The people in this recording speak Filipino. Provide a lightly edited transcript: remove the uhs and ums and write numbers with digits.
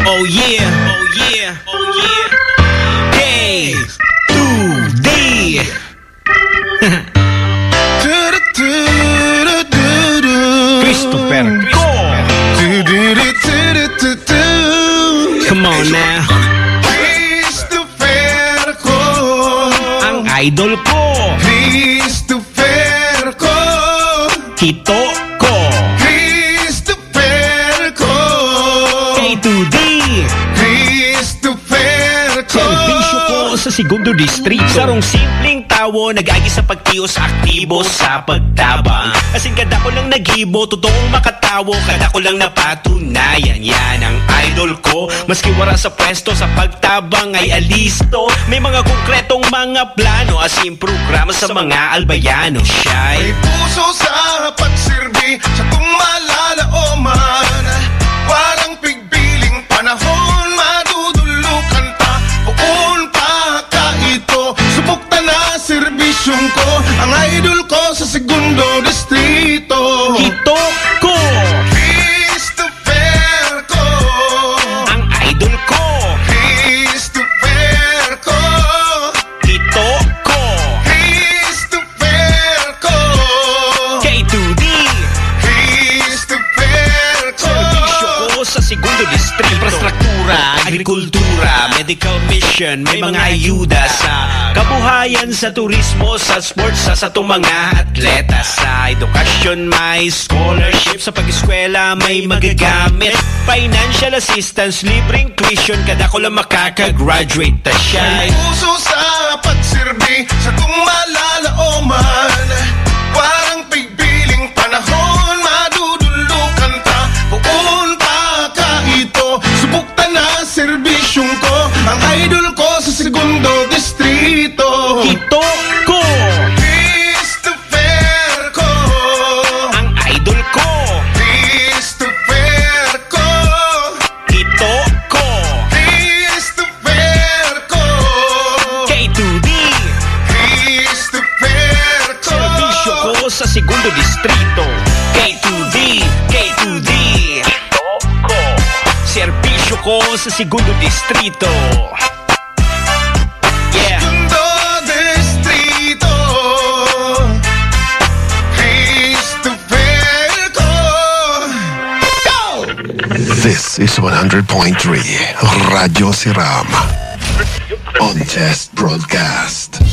Oh yeah, oh yeah, oh yeah. K to D. Christopher Go. Come on now. Christopher ko, Ang idol ko, Christopher ko, Hito ko, Christopher ko, K to D. Christopher ko. Serbisyo ko sa segundo distrito. Sarong simpleng tawo, nag-agi sa pagtiyo sa aktibo sa pagtabang. Kasing kada ko lang nagibo, totoong makatawo, kada ko lang napatunayan. Yan ang idol ko, maski wala sa pwesto, sa pagtabang ay alisto. May mga konkretong mga plano, asim programa sa mga albayano. May Siya'y puso sa pagsilbi sa tumalala o man. Walang pigpiling panahon, madudulukan pa. Buon pa ka ito, subok ta na serbisyong ko. Ang idol ko sa segundo distrito. Hito ko, Christopher ko, ang idol ko, Christopher ko, Hito ko, Christopher ko, K to D. Christopher ko. Serbisyo ko sa segundo distrito. Infrastruktura, agrikultura, medical mission, may mga ayuda sa kabuhayan, sa turismo, sa sports, sa atong mga atleta. Sa edukasyon may scholarship, sa pag-eskwela may magagamit, financial assistance, libreng tuition, kada ko lang makakagraduate ta siya. May puso sa pagsilbi sa tumalala o man. Walang pigpiling panahon, madudulukan ta. Buon pa ka ito, subok ta na serbisyong ko. Ang idol ko sa segundo distrito. Hito ko, Christopher ko, ang idol ko, Christopher ko, Hito ko, Christopher ko, K to D. Christopher ko. Serbisyo ko sa segundo distrito. K to D, K to D. Serbisyo ko sa segundo distrito. Yeah. Segundo distrito, Christopher ko. Go! This is 100.3 Radio Siram on Test Broadcast.